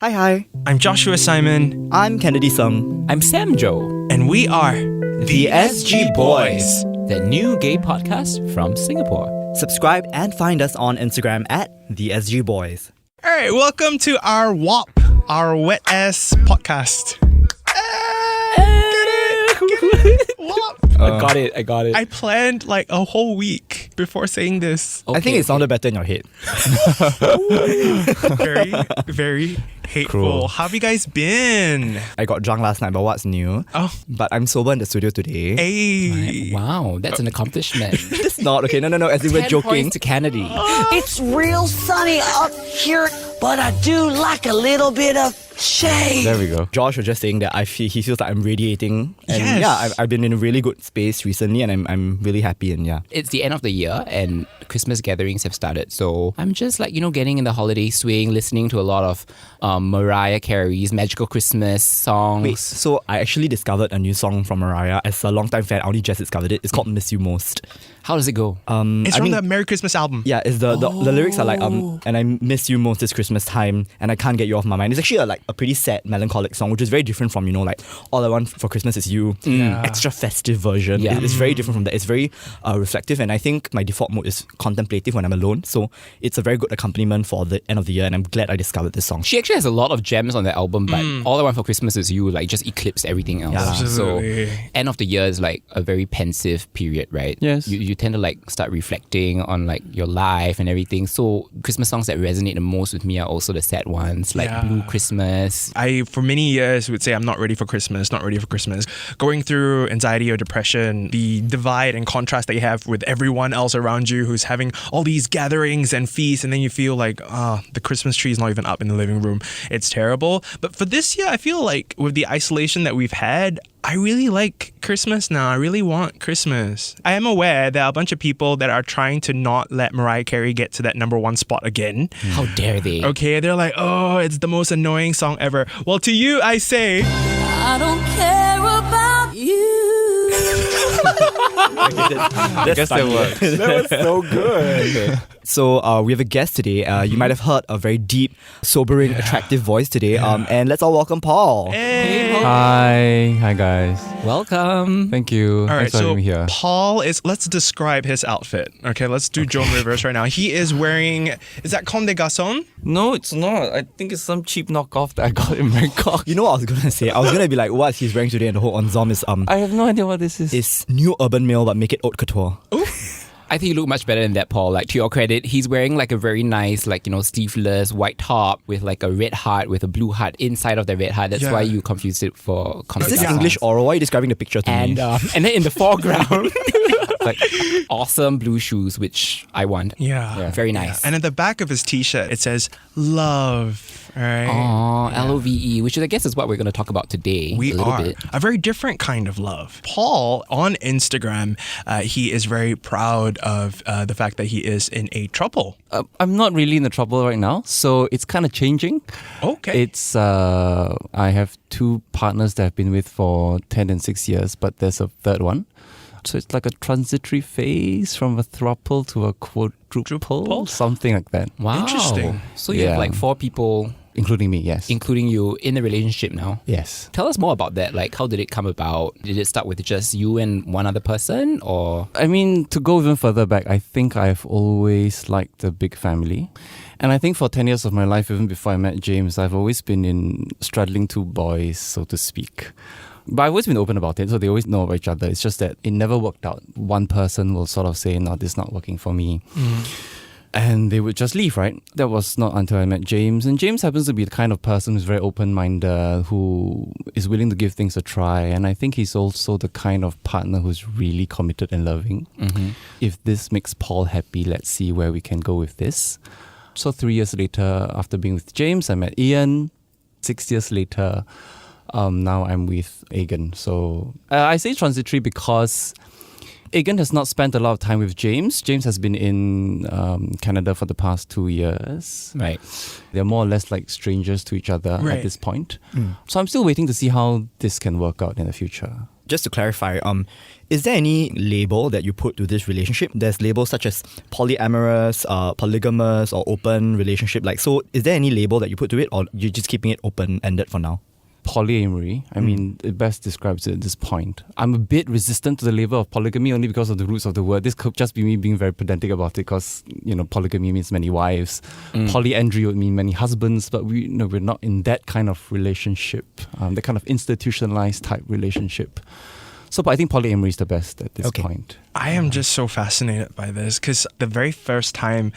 Hi. I'm Joshua Simon. I'm Kennedy Sung. I'm Sam Joe, And we are The SG Boys. the new gay podcast from Singapore. Subscribe and find us on Instagram at The SG Boys. All right, welcome to our WAP, our wet ass podcast. Get it? WAP. I got it. I planned like a whole week before saying this. I think it sounded better in your head. Very, very hateful. Cruel. How have you guys been? I got drunk last night, but what's new? Oh, But I'm sober in the studio today. hey. Wow, that's an accomplishment. It's not okay. No. As if we're 10 joking. points to Kennedy. It's real sunny up here, but I do like a little bit of shade. There we go. Josh was just saying that he feels like I'm radiating, and Yes. yeah, I've been in a really good space recently, and I'm really happy, and yeah. It's the end of the year and Christmas gatherings have started. So I'm just like, getting in the holiday swing, listening to a lot of Mariah Carey's Magical Christmas songs. Wait, so I actually discovered a new song from Mariah. As a longtime fan, I only just discovered it. It's called Miss You Most. How does it go? It's from the Merry Christmas album. Yeah, it's the lyrics are like and I miss you most this Christmas time, and I can't get you off my mind. It's actually a pretty sad, melancholic song, which is very different from like All I Want for Christmas Is You, extra festive version. Yeah. It's very different from that. It's very reflective, and I think my default mode is contemplative when I'm alone. So it's a very good accompaniment for the end of the year, and I'm glad I discovered this song. She actually has a lot of gems on that album, but All I Want for Christmas Is You just eclipsed everything else. Yeah. Absolutely. So end of the year is like a very pensive period, right? Yes. You tend to start reflecting on your life and everything. So Christmas songs that resonate the most with me are also the sad ones, like Yeah. Blue Christmas. I, for many years, would say I'm not ready for Christmas. Going through anxiety or depression, the divide and contrast that you have with everyone else around you who's having all these gatherings and feasts, and then you feel like, the Christmas tree is not even up in the living room. It's terrible. But for this year, I feel like with the isolation that we've had, I really like Christmas now. I really want Christmas. I am aware there are a bunch of people that are trying to not let Mariah Carey get to that number one spot again. How dare they? Okay, they're like, oh, it's the most annoying song ever. Well, to you, I say... I don't care about you. That's funny. That was so good. So we have a guest today. You might have heard a very deep, sobering, attractive voice today. And let's all welcome Paul. Hey. Hi guys. Welcome. Thank you. All right, Thanks for so having me here. Paul is, let's describe his outfit. Okay, let's do Joan Rivers right now. He is wearing, is that Comme des Garçons? No, it's not. I think it's some cheap knockoff that I got in Bangkok. You know what I was gonna say? I was gonna be like, what he's wearing today, and the whole ensemble is I have no idea what this is. is new urban male, but make it haute couture. I think you look much better than that, Paul. To your credit, he's wearing a very nice, sleeveless white top with a red heart with a blue heart inside of the red heart. That's Yeah. why you confused it for Is this Garçons. English oral? Why are you describing the picture to And me? and then in the foreground, awesome blue shoes, which I want. Yeah. Very nice. And at the back of his t-shirt, it says, love. All right. Oh, LOVE, which I guess is what we're going to talk about today. We a little are bit. a very different kind of love. Paul on Instagram, he is very proud of the fact that he is in a throuple. I'm not really in the trouble right now, so it's kind of changing. Okay. It's I have two partners that I've been with for 10 and 6 years, but there's a third one. So it's like a transitory phase from a throuple to a quadruple, something like that, Wow. Interesting. So you have Yeah. 4 people, including me. Yes. including you, in a relationship now. Yes. Tell us more about that. How did it come about? Did it start with just you and one other person, or? I mean, to go even further back, I think I've always liked a big family. And I think for 10 years of my life, even before I met James, I've always been in straddling two boys, so to speak. But I've always been open about it, so they always know about each other. It's just that it never worked out. One person will sort of say, no, this is not working for me. And they would just leave, right? That was not until I met James. And James happens to be the kind of person who's very open-minded, who is willing to give things a try. And I think he's also the kind of partner who's really committed and loving. Mm-hmm. If this makes Paul happy, let's see where we can go with this. So 3 years later, after being with James, I met Ian. 6 years later, now I'm with Egan. So I say transitory because Egan has not spent a lot of time with James. James has been in Canada for the past 2 years. Right. They're more or less like strangers to each other Right. at this point. So I'm still waiting to see how this can work out in the future. just to clarify, is there any label that you put to this relationship? There's labels such as polyamorous, polygamous, or open relationship. So is there any label that you put to it, or you're just keeping it open-ended for now? Polyamory, I mean, it best describes it at this point. I'm a bit resistant to the label of polygamy only because of the roots of the word. This could just be me being very pedantic about it because, polygamy means many wives. Polyandry would mean many husbands, but we're not in that kind of relationship, that kind of institutionalized type relationship. So, but I think polyamory is the best at this point. I am just so fascinated by this because the very first time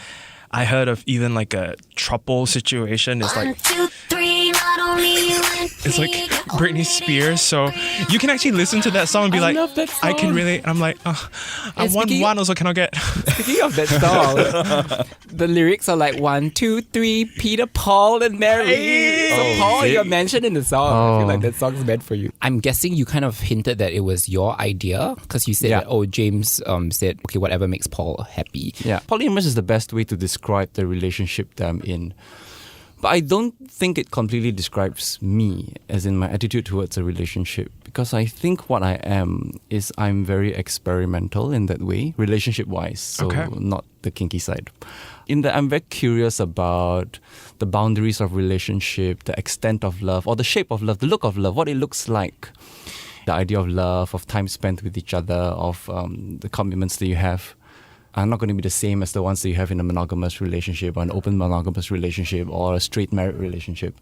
I heard of even like a throuple situation is like 1, 2, 3, not only you and it's like Britney Spears. So you can actually listen to that song and be like, love that I can song. really. And I'm like, I want speaking- one. Also, can I get? Speaking of that song, the lyrics are like 1, 2, 3, Peter, Paul, and Mary. So Paul, you're mentioned in the song. I feel like that song's meant for you. I'm guessing you kind of hinted that it was your idea because you said that, James said, okay, whatever makes Paul happy. Yeah, polyamorous is the best way to describe the relationship that I'm in. But I don't think it completely describes me, as in my attitude towards a relationship, because I think what I am is I'm very experimental in that way, relationship-wise, so not the kinky side. In that I'm very curious about the boundaries of relationship, the extent of love, or the shape of love, the look of love, what it looks like. The idea of love, of time spent with each other, of the commitments that you have are not going to be the same as the ones that you have in a monogamous relationship or an open monogamous relationship or a straight married relationship.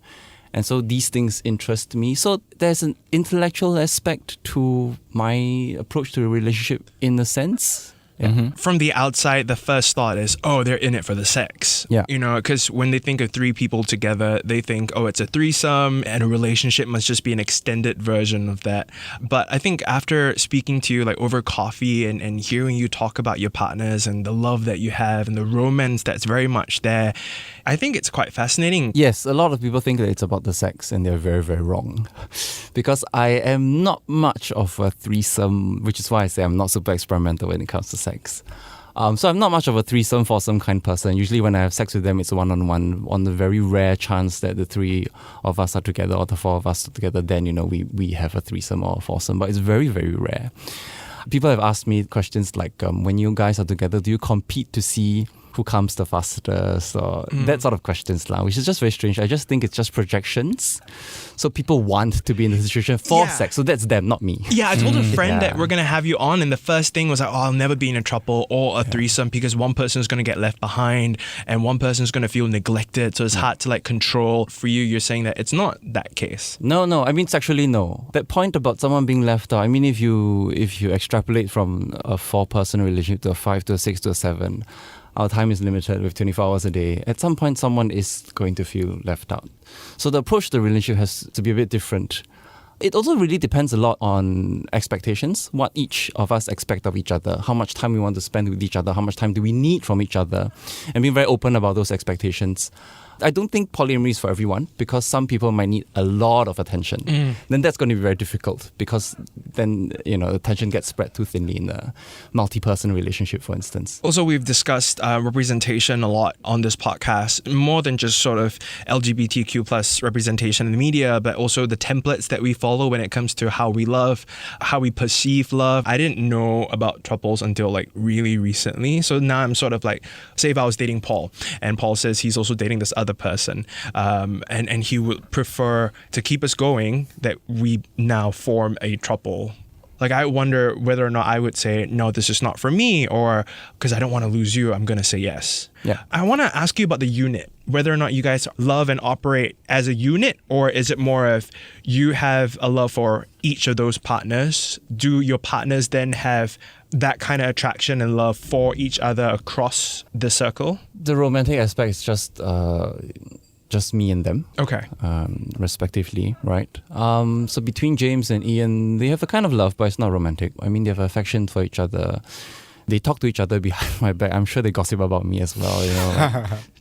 And so these things interest me. So there's an intellectual aspect to my approach to a relationship in a sense. Yeah. From the outside, the first thought is, they're in it for the sex. Yeah. Because when they think of three people together, they think, it's a threesome and a relationship must just be an extended version of that. But I think after speaking to you like over coffee and hearing you talk about your partners and the love that you have and the romance that's very much there, I think it's quite fascinating. Yes, a lot of people think that it's about the sex and they're very, very wrong. Because I am not much of a threesome, which is why I say I'm not super experimental when it comes to sex. So I'm not much of a threesome, foursome kind person. Usually when I have sex with them, it's one-on-one. On the very rare chance that the three of us are together or the four of us are together, then, we have a threesome or a foursome. But it's very, very rare. People have asked me questions like, when you guys are together, do you compete to see who comes the fastest or that sort of questions, which is just very strange. I just think it's just projections. So people want to be in the situation for sex. So that's them, not me. Yeah, I told a friend that we're going to have you on, and the first thing was like, I'll never be in a throuple or a threesome because one person is going to get left behind and one person is going to feel neglected. So it's hard to like control. For you, you're saying that it's not that case. No. I mean, sexually, no. That point about someone being left out, I mean, if you extrapolate from a 4-person relationship to a 5 to a 6 to a 7, our time is limited with 24 hours a day. At some point, someone is going to feel left out. So the approach to the relationship has to be a bit different. It also really depends a lot on expectations, what each of us expect of each other, how much time we want to spend with each other, how much time do we need from each other, and being very open about those expectations. I don't think polyamory is for everyone because some people might need a lot of attention. Then that's going to be very difficult because then, attention gets spread too thinly in a multi-person relationship, for instance. Also, we've discussed representation a lot on this podcast, more than just sort of LGBTQ plus representation in the media, but also the templates that we follow when it comes to how we love, how we perceive love. I didn't know about throuples until like really recently. So now I'm sort of like, say if I was dating Paul and Paul says he's also dating this other person and he would prefer to keep us going that we now form a throuple. Like I wonder whether or not I would say, no, this is not for me, or because I don't want to lose you, I'm going to say yes. Yeah. I want to ask you about the unit, whether or not you guys love and operate as a unit, or is it more of you have a love for each of those partners? Do your partners then have that kind of attraction and love for each other across the circle? The romantic aspect is just me and them. Okay. Respectively, right? So between James and Ian, they have a kind of love, but it's not romantic. I mean, they have affection for each other. They talk to each other behind my back. I'm sure they gossip about me as well.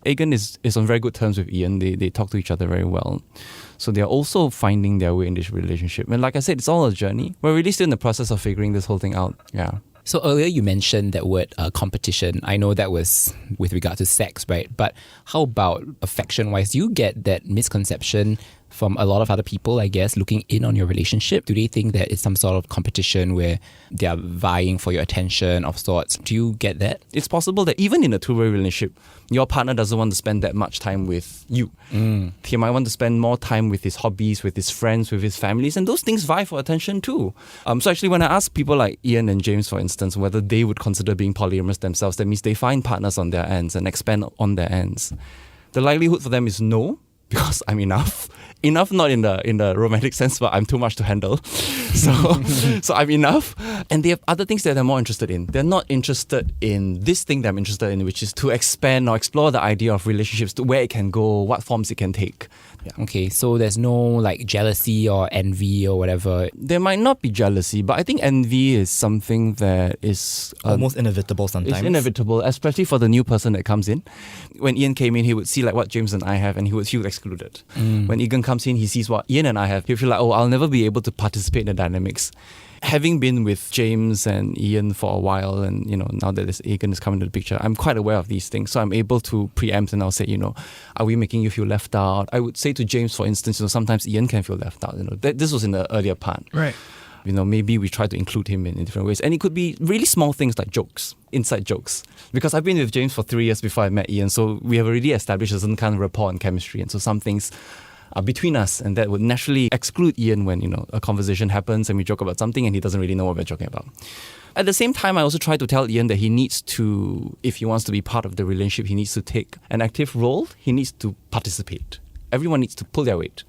Aegon is on very good terms with Ian. They talk to each other very well. So they're also finding their way in this relationship. And like I said, it's all a journey. We're really still in the process of figuring this whole thing out. Yeah. So earlier you mentioned that word competition. I know that was with regard to sex, right? But how about affection-wise? Do you get that misconception from a lot of other people, I guess, looking in on your relationship? Do they think that it's some sort of competition where they are vying for your attention of sorts? Do you get that? It's possible that even in a two-way relationship, your partner doesn't want to spend that much time with you. He might want to spend more time with his hobbies, with his friends, with his families, and those things vie for attention too. So actually, when I ask people like Ian and James, for instance, whether they would consider being polyamorous themselves, that means they find partners on their ends and expand on their ends. The likelihood for them is no, because I'm enough. Enough not in the romantic sense, but I'm too much to handle. So I'm enough. And they have other things that they're more interested in. They're not interested in this thing that I'm interested in, which is to expand or explore the idea of relationships, to where it can go, what forms it can take. Yeah. Okay, so there's no like jealousy or envy or whatever. There might not be jealousy, but I think envy is something that is almost inevitable sometimes. It's inevitable, especially for the new person that comes in. When Ian came in, he would see like what James and I have, and he would feel excluded. When Egan comes in, he sees what Ian and I have. He'll feel like, oh, I'll never be able to participate in the dynamics. Having been with James and Ian for a while, and now that this Egan is coming to the picture, I'm quite aware of these things. So I'm able to preempt, and I'll say, are we making you feel left out? I would say to James, for instance, sometimes Ian can feel left out. This was in the earlier part. Right. Maybe we try to include him in different ways. And it could be really small things like jokes, inside jokes. Because I've been with James for 3 years before I met Ian, so we have already established a certain kind of rapport and chemistry. And so some things are between us, and that would naturally exclude Ian when, a conversation happens and we joke about something and he doesn't really know what we're joking about. At the same time, I also try to tell Ian that he needs to, if he wants to be part of the relationship, he needs to take an active role. He needs to participate. Everyone needs to pull their weight,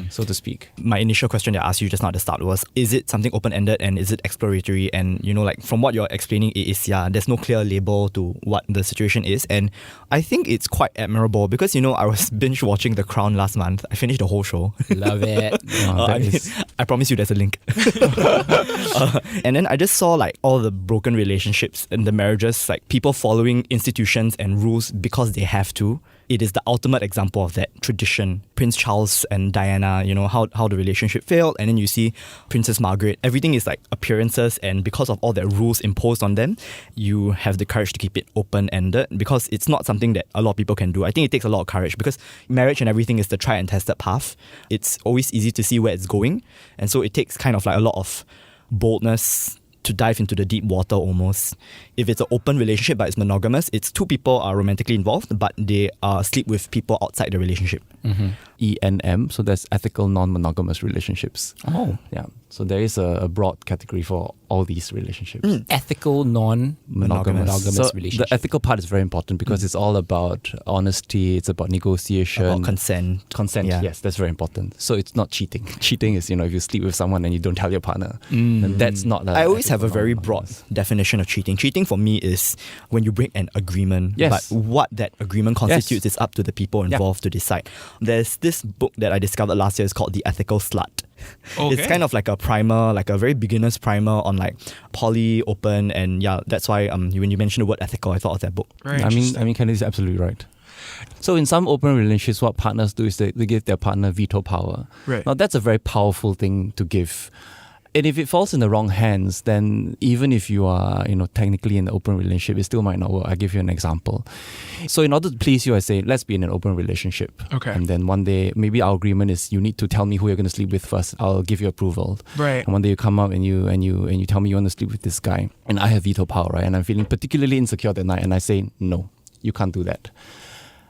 so to speak. My initial question that I asked you just now at the start was, is it something open-ended and is it exploratory? And, from what you're explaining, it is, there's no clear label to what the situation is. And I think it's quite admirable because, I was binge watching The Crown last month. I finished the whole show. Love it. I promise you there's a link. And then I just saw all the broken relationships and the marriages, people following institutions and rules because they have to. It is the ultimate example of that tradition. Prince Charles and Diana, how the relationship failed. And then you see Princess Margaret. Everything is appearances. And because of all the rules imposed on them, you have the courage to keep it open-ended because it's not something that a lot of people can do. I think it takes a lot of courage because marriage and everything is the tried and tested path. It's always easy to see where it's going. And so it takes kind of a lot of boldness to dive into the deep water almost. If it's an open relationship but it's monogamous, it's two people are romantically involved but they sleep with people outside the relationship. ENM, so that's ethical non-monogamous relationships. Oh. Yeah. So there is a broad category for all these relationships. Ethical non-monogamous So relationships. the ethical part is very important because it's all about honesty, it's about negotiation. About consent. Consent, Yeah. yes, that's very important. So it's not cheating. Cheating is, if you sleep with someone and you don't tell your partner, then that's not I always have a ethical very non-monogamous. broad definition of cheating. Cheating for me is when you break an agreement. Yes. But what that agreement constitutes is up to the people involved to decide. There's this book that I discovered last year. It's called The Ethical Slut. Okay. It's kind of like a primer, like a very beginner's primer on poly, open, and that's why when you mentioned the word ethical, I thought of that book. Very I mean, Kennedy is absolutely right. So in some open relationships, what partners do is they give their partner veto power. Right. Now that's a very powerful thing to give. And if it falls in the wrong hands, then even if you are, technically in an open relationship, it still might not work. I'll give you an example. So in order to please you, I say, let's be in an open relationship. Okay. And then one day, maybe our agreement is you need to tell me who you're going to sleep with first. I'll give you approval. Right. And one day you come up and you tell me you want to sleep with this guy. And I have veto power, right? And I'm feeling particularly insecure that night. And I say, no, you can't do that.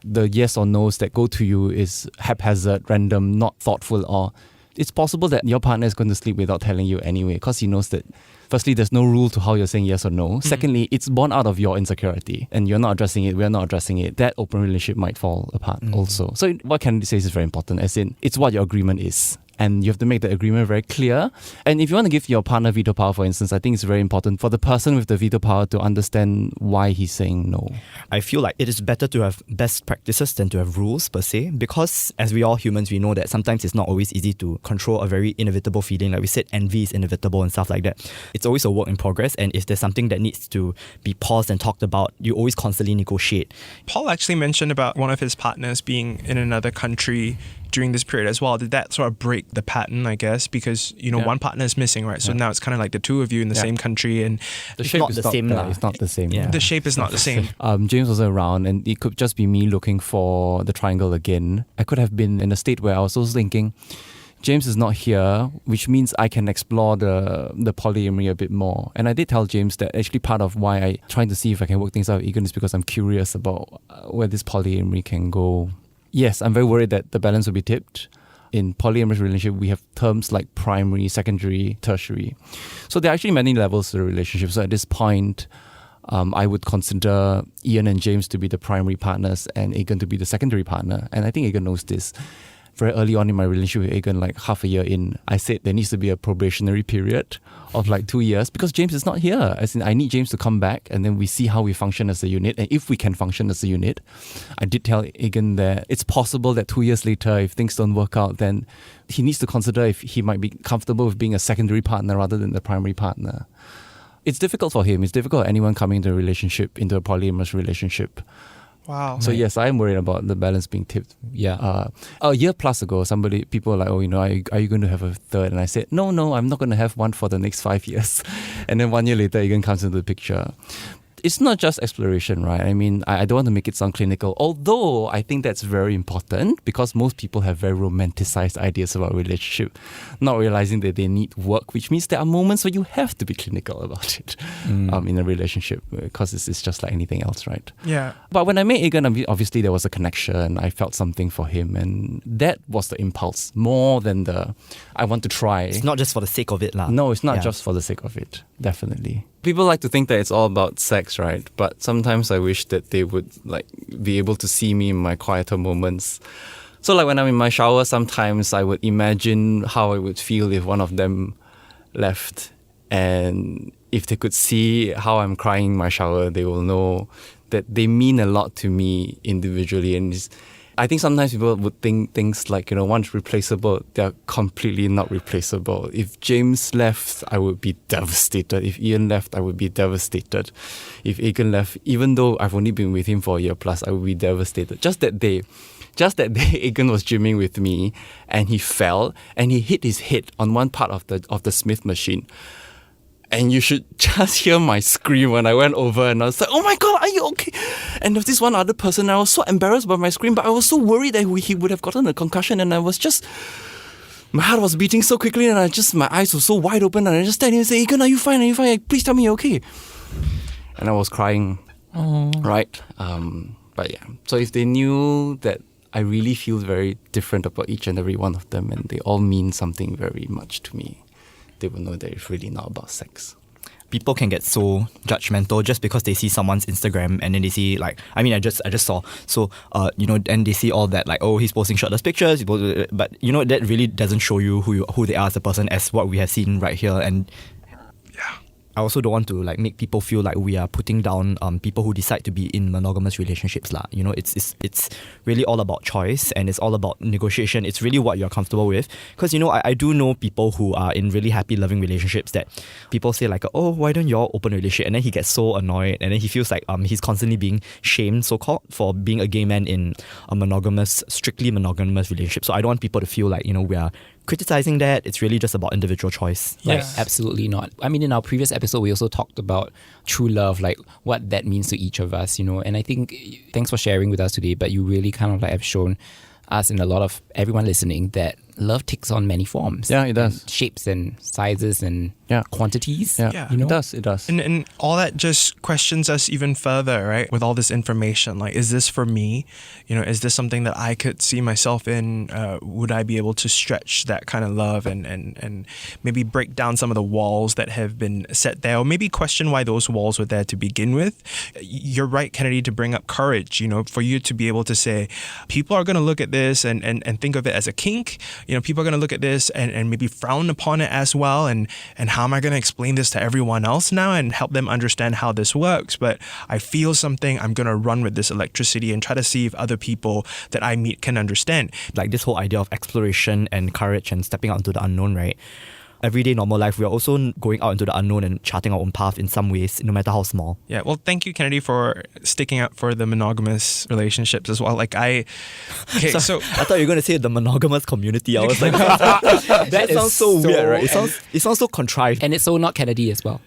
The yes or no's that go to you is haphazard, random, not thoughtful, or it's possible that your partner is going to sleep without telling you anyway because he knows that, firstly, there's no rule to how you're saying yes or no. Secondly, it's born out of your insecurity and you're not addressing it, we're not addressing it. That open relationship might fall apart also. So what Kennedy says is very important, as in it's what your agreement is. And you have to make the agreement very clear. And if you want to give your partner veto power, for instance, I think it's very important for the person with the veto power to understand why he's saying no. I feel like it is better to have best practices than to have rules per se, because as we all humans, we know that sometimes it's not always easy to control a very inevitable feeling. Like we said, envy is inevitable and stuff like that. It's always a work in progress, and if there's something that needs to be paused and talked about, you always constantly negotiate. Paul actually mentioned about one of his partners being in another country during this period as well, did that sort of break the pattern, I guess? Because, one partner is missing, right? So now it's kind of like the two of you in the same country, and The shape not is the not same there. lah. It's not the same. Yeah. the shape is not the same. James wasn't around, and it could just be me looking for the triangle again. I could have been in a state where I was also thinking, James is not here, which means I can explore the polyamory a bit more. And I did tell James that actually part of why I trying to see if I can work things out with Egan is because I'm curious about where this polyamory can go. Yes, I'm very worried that the balance will be tipped. In polyamorous relationship, we have terms like primary, secondary, tertiary. So there are actually many levels to the relationship. So at this point, I would consider Ian and James to be the primary partners and Egan to be the secondary partner. And I think Egan knows this. Very early on in my relationship with Egan, like half a year in, I said there needs to be a probationary period of like 2 years because James is not here. As in, I need James to come back and then we see how we function as a unit. And if we can function as a unit, I did tell Egan that it's possible that 2 years later, if things don't work out, then he needs to consider if he might be comfortable with being a secondary partner rather than the primary partner. It's difficult for him. It's difficult for anyone coming into a polyamorous relationship. Wow. So yes, I am worried about the balance being tipped. Yeah. A year plus ago, people were like, oh, are you going to have a third? And I said, no, I'm not going to have one for the next 5 years. And then 1 year later, Egan comes into the picture. It's not just exploration, right? I mean, I don't want to make it sound clinical, although I think that's very important because most people have very romanticized ideas about relationship, not realizing that they need work, which means there are moments where you have to be clinical about it in a relationship because it's just like anything else, right? Yeah. But when I met Egan, obviously there was a connection. I felt something for him, and that was the impulse more than I want to try. It's not just for the sake of it, lah. No, it's not Yeah. just for the sake of it. Definitely. People like to think that it's all about sex, right? But sometimes I wish that they would like be able to see me in my quieter moments. So like when I'm in my shower, sometimes I would imagine how I would feel if one of them left. And if they could see how I'm crying in my shower, they will know that they mean a lot to me individually. And I think sometimes people would think things like, one's replaceable. They're completely not replaceable. If James left, I would be devastated. If Ian left, I would be devastated. If Egan left, even though I've only been with him for a year plus, I would be devastated. Just that day, Egan was gymming with me and he fell and he hit his head on one part of the Smith machine. And you should just hear my scream when I went over and I was like, oh my God, are you okay? And there's this one other person, and I was so embarrassed by my scream, but I was so worried that he would have gotten a concussion, and I was just, my heart was beating so quickly and my eyes were so wide open, and I just started and say, Egan, are you fine? Are you fine? Please tell me you're okay. And I was crying, right? But yeah, so if they knew that I really feel very different about each and every one of them and they all mean something very much to me, they will know that it's really not about sex. People can get so judgmental just because they see someone's Instagram and then they see I just saw. So, and they see all that oh, he's posting shirtless pictures, but that really doesn't show you who they are as a person as what we have seen right here. And Yeah. I also don't want to make people feel like we are putting down people who decide to be in monogamous relationships lah. It's really all about choice and it's all about negotiation. It's really what you're comfortable with. Because I do know people who are in really happy, loving relationships that people say oh, why don't y'all open a relationship? And then he gets so annoyed and then he feels like he's constantly being shamed, so-called, for being a gay man in a strictly monogamous relationship. So I don't want people to feel like we are criticizing that. It's really just about individual choice. Yes. Absolutely not. I mean, in our previous episode, we also talked about true love, like what that means to each of us, and I think thanks for sharing with us today, but you really kind of have shown us and a lot of everyone listening that love takes on many forms. Yeah, it does. And shapes and sizes and quantities. Yeah, it does. And all that just questions us even further, right? With all this information, is this for me? Is this something that I could see myself in? Would I be able to stretch that kind of love and maybe break down some of the walls that have been set there, or maybe question why those walls were there to begin with? You're right, Kennedy, to bring up courage, for you to be able to say, people are going to look at this and think of it as a kink. People are going to look at this and maybe frown upon it as well. And how am I going to explain this to everyone else now and help them understand how this works? But I feel something, I'm going to run with this electricity and try to see if other people that I meet can understand. This whole idea of exploration and courage and stepping out into the unknown, right? everyday normal life, we are also going out into the unknown and charting our own path in some ways, no matter how small. Yeah, well, thank you, Kennedy, for sticking up for the monogamous relationships as well. Like I thought you were going to say the monogamous community. I was like, that sounds so weird, right? It sounds so contrived. And it's so not Kennedy as well.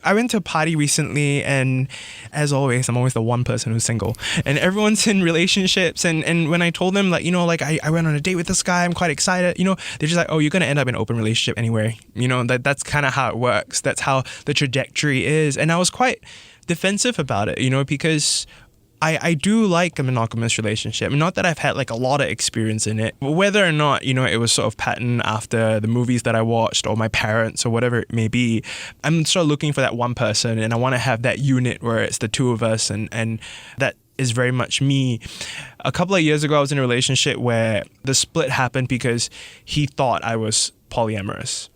I went to a party recently, and as always, I'm always the one person who's single, and everyone's in relationships. And when I told them, like, I went on a date with this guy, I'm quite excited, they're just like, oh, you're gonna end up in an open relationship anyway. That's kind of how it works. That's how the trajectory is. And I was quite defensive about it, because I do like a monogamous relationship. Not that I've had like a lot of experience in it, but whether or not, it was sort of patterned after the movies that I watched or my parents or whatever it may be, I'm sort of looking for that one person, and I want to have that unit where it's the two of us, and that is very much me. A couple of years ago, I was in a relationship where the split happened because he thought I was polyamorous.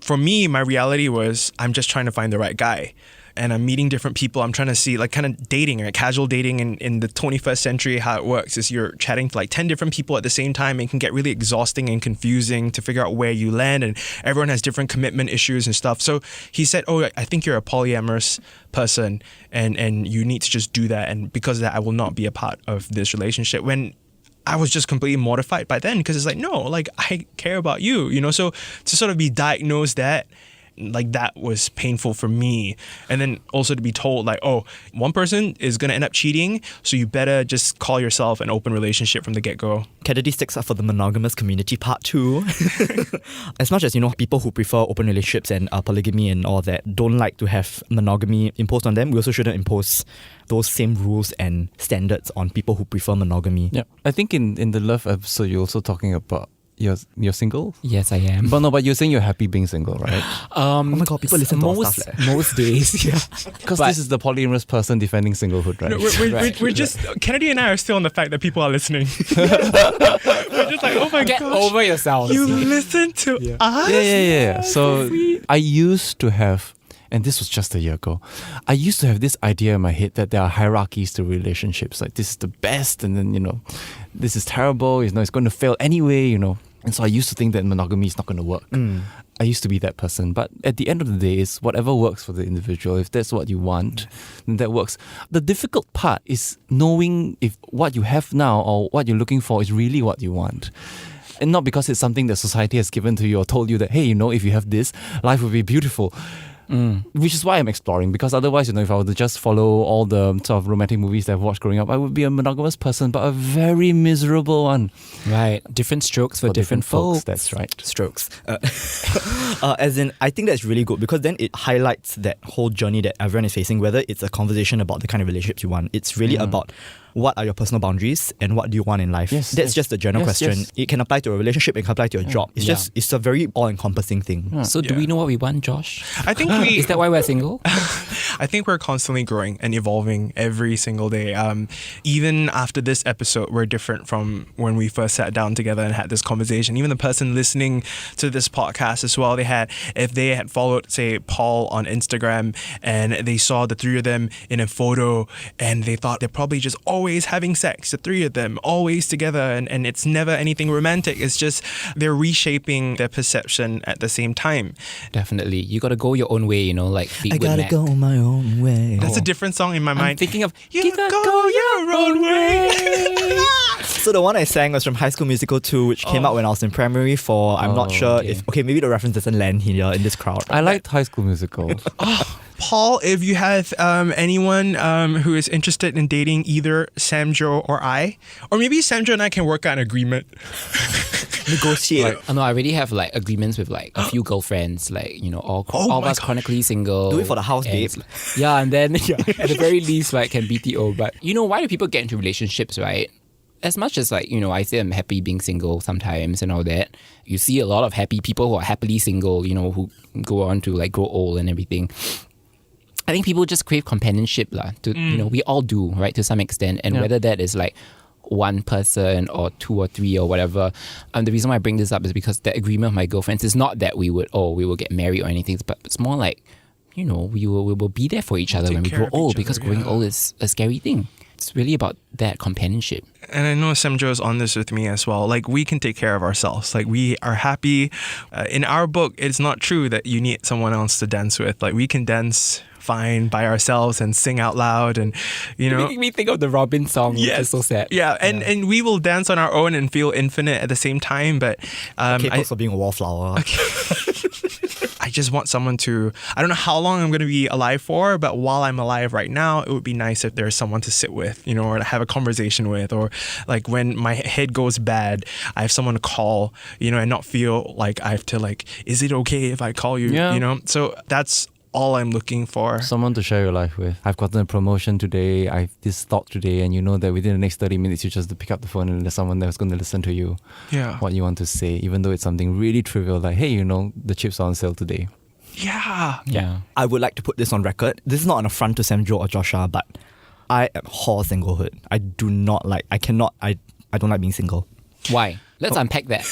For me, my reality was I'm just trying to find the right guy. And I'm meeting different people. I'm trying to see, like, kind of dating, right? Casual dating in the 21st century. How it works is you're chatting to like 10 different people at the same time, and it can get really exhausting and confusing to figure out where you land, and everyone has different commitment issues and stuff. So he said, oh, I think you're a polyamorous person, and you need to just do that, and because of that, I will not be a part of this relationship. When I was just completely mortified by then, because it's like, no, like, I care about you, so to sort of be diagnosed that, like, that was painful for me. And then also to be told, like, oh, one person is going to end up cheating, so you better just call yourself an open relationship from the get-go. Kennedy sticks up for the monogamous community part too. As much as, people who prefer open relationships and polygamy and all that don't like to have monogamy imposed on them, we also shouldn't impose those same rules and standards on people who prefer monogamy. Yeah, I think in the love episode, you're also talking about you're single? Yes, I am. But you're saying you're happy being single, right? Oh my god, people listen to our stuff. Most days, yeah. Because this is the polyamorous person defending singlehood, right? No, we're just, Kennedy and I are still on the fact that people are listening. We're just like, oh my god. Get over yourself. You listen to us? Yeah. So I used to have, and this was just a year ago, I used to have this idea in my head that there are hierarchies to relationships. Like, this is the best, and then, this is terrible, it's going to fail anyway, And so I used to think that monogamy is not going to work. I used to be that person. But at the end of the day, it's whatever works for the individual. If that's what you want, then that works. The difficult part is knowing if what you have now or what you're looking for is really what you want. And not because it's something that society has given to you or told you that, hey, if you have this, life will be beautiful. Which is why I'm exploring, because otherwise, if I were to just follow all the sort of romantic movies that I've watched growing up, I would be a monogamous person, but a very miserable one. Right. Different strokes for different folks. That's right. Strokes. As in, I think that's really good, because then it highlights that whole journey that everyone is facing, whether it's a conversation about the kind of relationships you want. It's really about what are your personal boundaries and what do you want in life. That's just a general question. It can apply to a relationship, it can apply to a job. It's a very all-encompassing thing. So do we know what we want, Josh? I think Is that why we're single? I think we're constantly growing and evolving every single day. Even after this episode, we're different from when we first sat down together and had this conversation. Even the person listening to this podcast as well, if they had followed, say, Paul on Instagram, and they saw the three of them in a photo, and they thought they're probably just always having sex, the three of them, always together, and it's never anything romantic. It's just they're reshaping their perception at the same time. Definitely. You gotta go your own way, like I gotta go my own way. That's a different song in my mind. I'm thinking of You gotta go your own way. So the one I sang was from High School Musical 2, which came out when I was in primary 4. I'm not sure if... Okay, maybe the reference doesn't land here in this crowd. I liked High School Musical. Paul, if you have anyone who is interested in dating either Sam Joe or I, or maybe Sam Joe and I can work out an agreement. Negotiate. No, I already have agreements with a few girlfriends, all of us chronically single. Do it for the house date. Yeah, and then at the very least, can BTO. But why do people get into relationships, right? As much as I say I'm happy being single sometimes and all that, you see a lot of happy people who are happily single, who go on to grow old and everything. I think people just crave companionship we all do, right, to some extent. And whether that is one person or two or three or whatever, the reason why I bring this up is because the agreement with my girlfriends is not that we will get married or anything, but it's more we will be there for each other when we grow old, because growing old is a scary thing. It's really about that companionship. And I know Semjo is on this with me as well. Like, we can take care of ourselves. Like, we are happy. In our book, it's not true that you need someone else to dance with. Like, we can dance fine by ourselves and sing out loud, and Making me think of the Robin song, which is so sad. Yeah, and we will dance on our own and feel infinite at the same time. But K-pop's for being a wallflower. I just want someone to, I don't know how long I'm going to be alive for, but while I'm alive right now, it would be nice if there's someone to sit with, or to have a conversation with, or like when my head goes bad, I have someone to call, and not feel like I have to like, is it okay if I call you? So that's all I'm looking for. Someone to share your life with. I've gotten a promotion today, I've this thought today, and you know that within the next 30 minutes you just pick up the phone and there's someone that's going to listen to you. Yeah. What you want to say, even though it's something really trivial like, hey, the chips are on sale today. Yeah. I would like to put this on record. This is not an affront to Semjo or Joshua, but I abhor singlehood. I don't like being single. Why? Let's unpack that.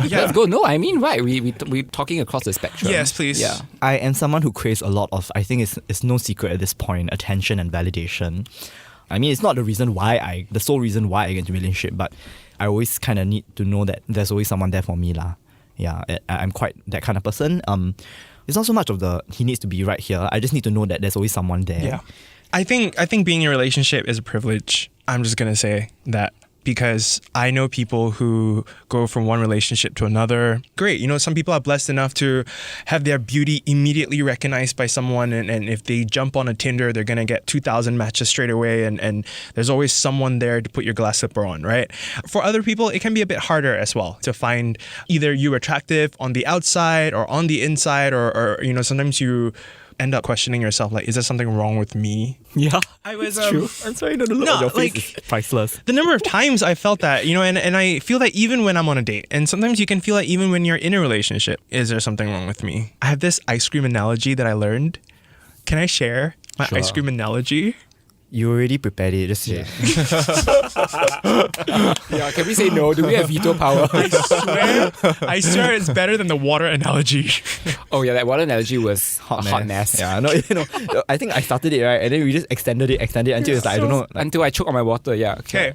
Let's go. No, I mean, right. We're talking across the spectrum. Yes, please. Yeah. I am someone who craves a lot of, I think it's no secret at this point, attention and validation. I mean, it's not the sole reason why I get into a relationship, but I always kind of need to know that there's always someone there for me lah. Yeah, I'm quite that kind of person. It's not so much of he needs to be right here. I just need to know that there's always someone there. Yeah. I think being in a relationship is a privilege. I'm just going to say that. Because I know people who go from one relationship to another. Great. Some people are blessed enough to have their beauty immediately recognized by someone. And if they jump on a Tinder, they're going to get 2,000 matches straight away. And there's always someone there to put your glass slipper on, right? For other people, it can be a bit harder as well to find either you attractive on the outside or on the inside, or sometimes you end up questioning yourself, like, is there something wrong with me? Yeah, I was true. I'm sorry, the look on your face is priceless. The number of times I felt that, and I feel that even when I'm on a date, and sometimes you can feel that even when you're in a relationship, is there something wrong with me? I have this ice cream analogy that I learned. Can I share my ice cream analogy? You already prepared it, just say. Yeah, can we say no? Do we have veto power? I swear it's better than the water analogy. Oh yeah, that water analogy was a hot mess. Yeah, no, I think I started it, right? And then we just extended it until it's like, I don't know. Until I choke on my water, yeah. Okay.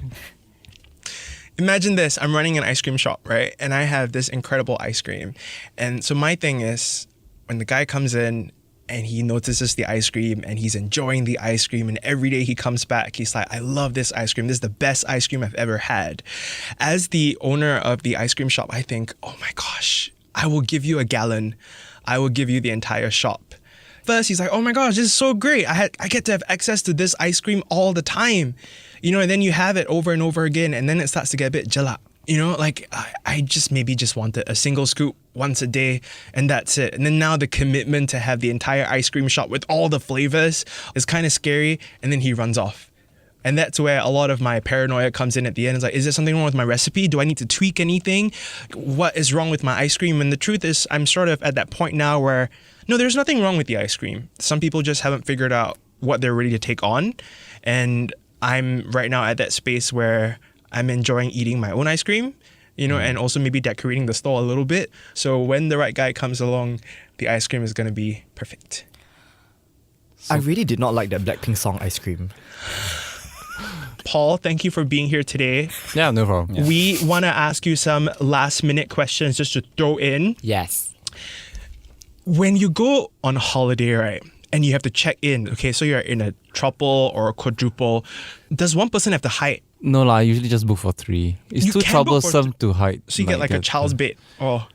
Imagine this, I'm running an ice cream shop, right? And I have this incredible ice cream. And so my thing is, when the guy comes in, and he notices the ice cream and he's enjoying the ice cream, and every day he comes back, he's like, I love this ice cream. This is the best ice cream I've ever had. As the owner of the ice cream shop, I think, oh my gosh, I will give you a gallon. I will give you the entire shop. First, he's like, oh my gosh, this is so great. I get to have access to this ice cream all the time. And then you have it over and over again, and then it starts to get a bit jalap. Like I just wanted a single scoop once a day, and that's it. And then now the commitment to have the entire ice cream shop with all the flavors is kind of scary. And then he runs off. And that's where a lot of my paranoia comes in at the end. It's like, is there something wrong with my recipe? Do I need to tweak anything? What is wrong with my ice cream? And the truth is, I'm sort of at that point now where, no, there's nothing wrong with the ice cream. Some people just haven't figured out what they're ready to take on. And I'm right now at that space where I'm enjoying eating my own ice cream, and also maybe decorating the store a little bit. So when the right guy comes along, the ice cream is going to be perfect. I really did not like that Blackpink song, Ice Cream. Paul, thank you for being here today. Yeah, no problem. Yeah. We want to ask you some last minute questions just to throw in. Yes. When you go on holiday, right, and you have to check in, okay, so you're in a throuple or a quadruple, does one person have to hide? No lah, I usually just book for 3. It's You too can book for troublesome to hide. So you get like a child's bed. Oh.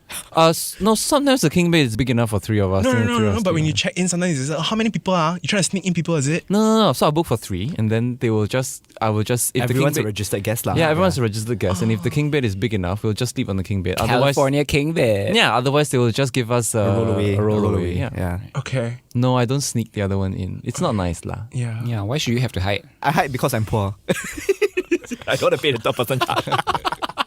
No, sometimes the king bed is big enough for 3 of us. No. But when you check in, sometimes it's like, how many people are? You trying to sneak in people, is it? No. So I book for 3, and then I will just. If Everyone's the a registered guest lah. Yeah, everyone's a registered guest, and if the king bed is big enough, we'll just sleep on the king bed. California king bed. Yeah, otherwise they will just give us A roll away. away. Yeah. Okay. No, I don't sneak the other one in. It's not nice lah. Yeah. Yeah, why should you have to hide? I hide because I'm poor. I don't want to pay the top person charge.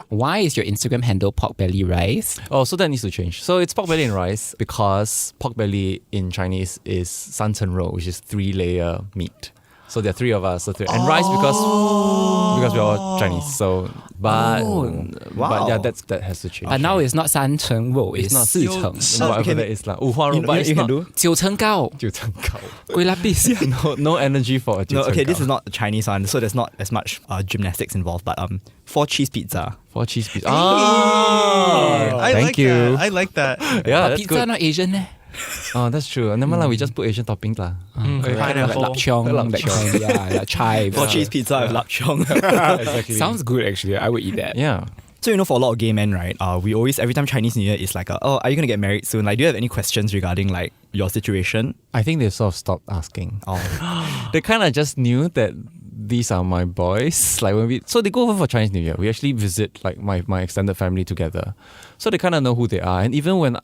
Why is your Instagram handle pork belly rice? Oh, so that needs to change. So it's pork belly and rice because pork belly in Chinese is 三层肉, which is 3-layer meat. So there are 3 of us. And rice because we're all Chinese. So But wow. yeah, that has to change. But now it's not 三成肉, it's not 四成 whatever that is lah. 五花肉, You know, but it's you can not do? 九成高 九成高. 龟拉比 No energy for a 九 No, 成 okay,高. this is not a Chinese one, so there's not as much gymnastics involved. But 4 cheese pizza. 4 cheese pizza. I thank like you. that. I like that. Yeah, that's Pizza good. not Asian eh? Oh, that's true. Never mind, we just put Asian toppings lah. Kind of like Pineapple. lap chong, that kind, yeah, like chives. 4 cheese pizza with lap chong. Exactly. Sounds good actually. I would eat that. Yeah. So, you know, for a lot of gay men, right, we always, every time Chinese New Year is like, oh, are you going to get married soon? Like, do you have any questions regarding like your situation? I think they sort of stopped asking. Oh. They kind of just knew that these are my boys. Like so they go over for Chinese New Year. We actually visit like my extended family together. So they kind of know who they are. And even when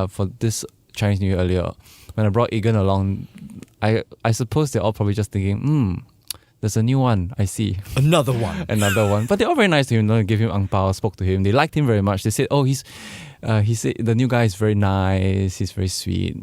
for this Chinese New Year earlier, when I brought Egan along, I suppose they're all probably just thinking, there's a new one, I see. Another one. Another one. But they're all very nice to him. They gave him ang pao, spoke to him. They liked him very much. They said, he said the new guy is very nice. He's very sweet.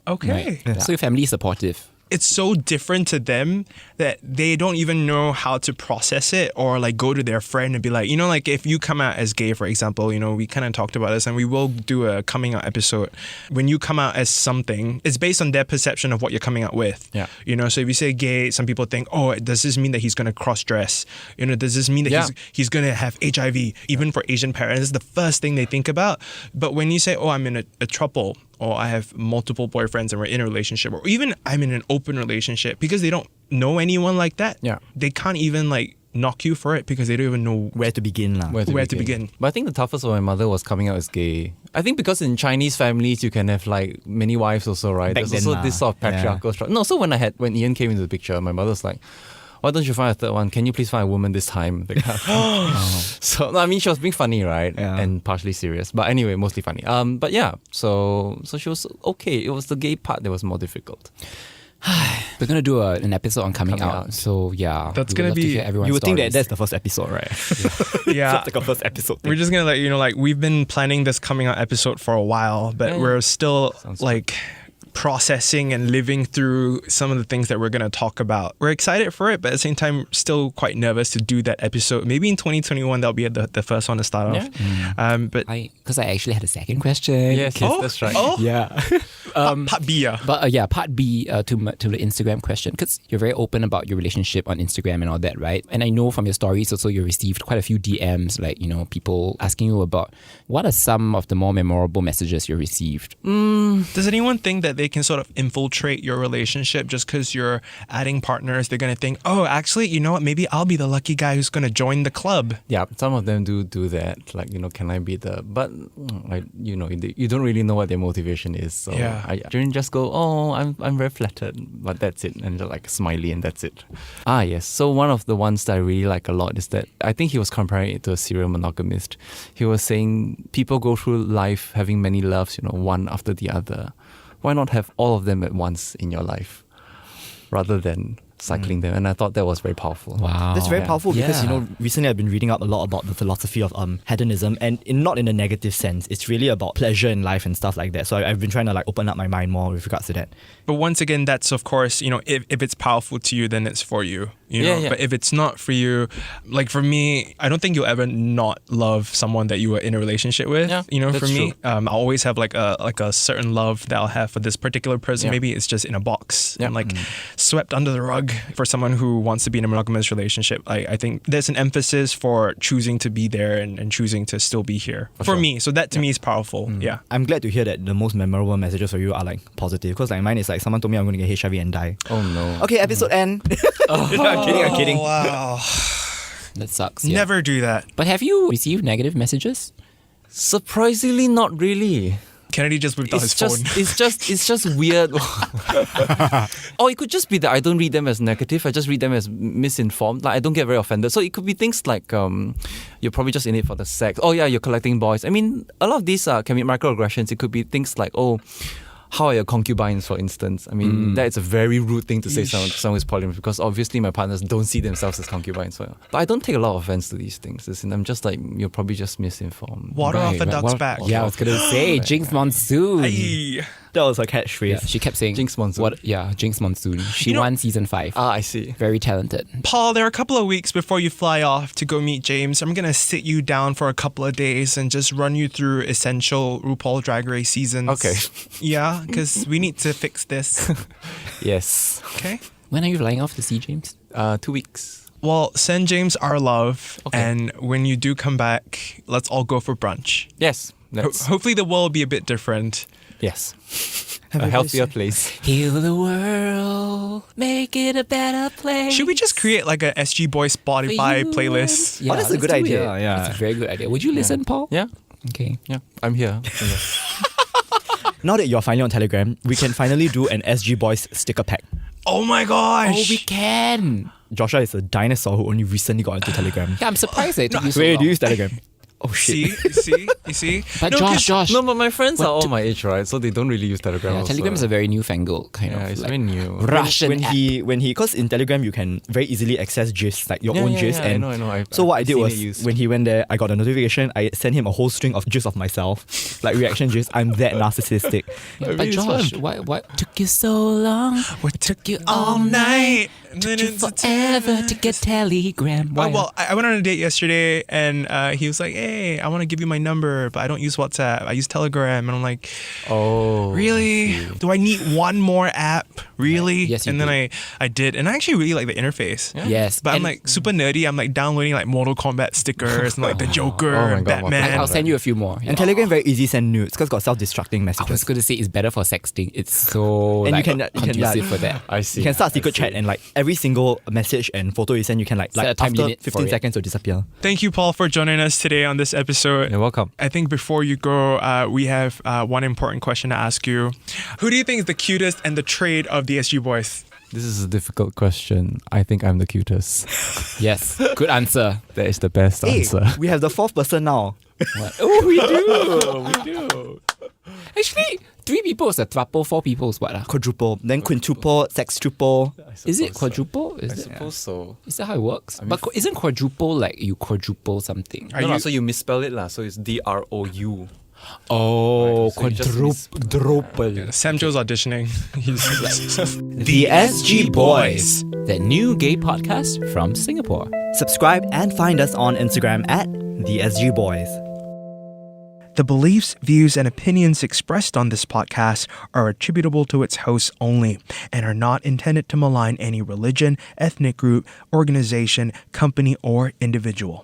Okay. So your family is supportive. It's so different to them that they don't even know how to process it or like go to their friend and be like, you know, like if you come out as gay, for example, you know, we kind of talked about this and we will do a coming out episode. When you come out as something, it's based on their perception of what you're coming out with. Yeah. You know, so if you say gay, some people think, oh, does this mean that he's going to cross dress? You know, does this mean that he's going to have HIV? Even for Asian parents, it's the first thing they think about. But when you say, oh, I'm in a throuple, or I have multiple boyfriends and we're in a relationship, or even I'm in an open relationship, because they don't know anyone like that. Yeah. They can't even like knock you for it because they don't even know Where to begin lah. where to begin. But I think the toughest for my mother was coming out as gay. I think because in Chinese families you can have like many wives also, right? Back There's then also this sort of patriarchal structure. No, so when Ian came into the picture, my mother's like, why don't you find a third one? Can you please find a woman this time? So, no, I mean, she was being funny, right? Yeah. And partially serious. But anyway, mostly funny. But yeah, so she was okay. It was the gay part that was more difficult. We're going to do an episode on coming out. So yeah. That's we would gonna love to be- hear everyone's You would think that stories. that's the first episode, right? Yeah. It's like a first episode thing. We're just going to let you know, like, we've been planning this coming out episode for a while, but Yeah. we're still Sounds like processing and living through some of the things that we're going to talk about. We're excited for it, but at the same time, still quite nervous to do that episode. Maybe in 2021, that'll be the first one to start off. But Because I actually had a second question. Yes, that's right. Oh, Yeah. part B. But part B to the Instagram question, because you're very open about your relationship on Instagram and all that, right? And I know from your stories also you received quite a few DMs, like, you know, people asking you about what are some of the more memorable messages you received. Does anyone think that they can sort of infiltrate your relationship just because you're adding partners? They're going to think, oh, actually, you know what? Maybe I'll be the lucky guy who's going to join the club. Yeah, some of them do that. Like, you know, can I be the... But, like, you know, you don't really know what their motivation is. So Yeah. I just go, oh, I'm very flattered. But that's it. And just like smiley and that's it. Ah, yes. So one of the ones that I really like a lot is that I think he was comparing it to a serial monogamist. He was saying people go through life having many loves, you know, one after the other. Why not have all of them at once in your life rather than cycling them? And I thought that was very powerful. Wow. That's very Yeah. powerful because, you Yeah. know, recently I've been reading up a lot about the philosophy of hedonism, and not in a negative sense. It's really about pleasure in life and stuff like that. So I've been trying to like open up my mind more with regards to that. But once again, that's of course, you know, if it's powerful to you, then it's for you. You Yeah, know? yeah. But if it's not for you, like for me, I don't think you'll ever not love someone that you were in a relationship with. Yeah, you know, that's for me, true. I'll always have like a certain love that I'll have for this particular person. Yeah. Maybe it's just in a box Yeah. and like swept under the rug. For someone who wants to be in a monogamous relationship, I think there's an emphasis for choosing to be there and choosing to still be here for sure. me. So that to me is powerful. Yeah. I'm glad to hear that the most memorable messages for you are like positive, because like mine is like someone told me I'm going to get HIV and die. Oh, no. Okay, episode end. No, I'm kidding. Wow. That sucks. Yeah. Never do that. But have you received negative messages? Surprisingly, not really. Kennedy just whipped out his phone. It's just weird. Or it could just be that I don't read them as negative. I just read them as misinformed. Like I don't get very offended. So it could be things like you're probably just in it for the sex. Oh yeah, you're collecting boys. I mean, a lot of these can be microaggressions. It could be things like, oh, how are your concubines, for instance? I mean, that is a very rude thing to say to someone who's polyamorous, because obviously my partners don't see themselves as concubines. So, but I don't take a lot of offense to these things. Listen, I'm just like, you're probably just misinformed. Water off the Right, duck's what- back. Yeah, I was gonna say Jinx Monsoon. Ay. That was her catchphrase. Yeah, she kept saying Jinx Monsoon. What? Yeah, Jinx Monsoon. She won season 5. I see. Very talented. Paul, there are a couple of weeks before you fly off to go meet James. I'm going to sit you down for a couple of days and just run you through essential RuPaul Drag Race seasons. Okay. Yeah, because we need to fix this. Yes. Okay? When are you flying off to see James? 2 weeks. Well, send James our love. Okay. And when you do come back, let's all go for brunch. Yes. That's Hopefully the world will be a bit different. yes. A healthier place. Heal the world, make it a better place. Should we just create like a SG Boy Spotify For you playlist? Yeah, Oh, that's a let's good do idea, it. yeah. That's a very good idea. Would you listen, Paul? Yeah. Okay. Yeah. I'm here. Now that you're finally on Telegram, we can finally do an SG Boys sticker pack. Oh my gosh! Oh, we can. Joshua is a dinosaur who only recently got into Telegram. Yeah, I'm surprised that it took you so Wait, long. do you use Telegram? Oh shit. You see? But No, 'cause- Josh. No, but my friends What are all to- my age, right? So they don't really use Telegram. Yeah, also. Telegram is a very newfangled kind yeah, of it's like very new. Russian when app. he because in Telegram you can very easily access GIFs, like your own GIFs. And I know. so what I did seen was it used. when he went there, I got a notification. I sent him a whole string of GIFs of myself, like reaction GIFs. I'm that narcissistic. Yeah, but Josh, what took you so long? What took you all night? And then Took you it's- forever to get Telegram. Why? Well, I went on a date yesterday and he was like, hey, I want to give you my number, but I don't use WhatsApp. I use Telegram. And I'm like, Oh. really? Do I need one more app? Really? Yes, you and then I did. And I actually really like the interface. Yes, But I'm and like super nerdy. I'm like downloading like Mortal Kombat stickers and like the Joker Oh my and God, Batman. I'll send you a few more. Yeah. And Telegram very easy send nudes because got self-destructing I messages. was going to say it's better for sexting. It's so And like, you can conducive for that. I see. You can start I secret see. chat and like every single message and photo you send, you can like Set a time after limit for 15 it. seconds will disappear. Thank you, Paul, for joining us today on this episode. You're welcome. I think before you go, we have one important question to ask you. Who do you think is the cutest and the trade of the SG Boys? This is a difficult question. I think I'm the cutest. Yes, good answer. That is the best Hey, answer. we have the fourth person now. Oh, we do. Actually, 3 people is a throuple, 4 people is what? Quadruple, then quintuple, sextuple. Is it quadruple? I Is it? suppose so. Is that how it works? But isn't quadruple like you quadruple something? No, so you misspell it lah. So it's DROU. Oh, Right, so you just quadruple. Sam Joe's auditioning. He's The SG Boys. The new gay podcast from Singapore. Subscribe and find us on Instagram at The SG Boys. The beliefs, views, and opinions expressed on this podcast are attributable to its hosts only and are not intended to malign any religion, ethnic group, organization, company, or individual.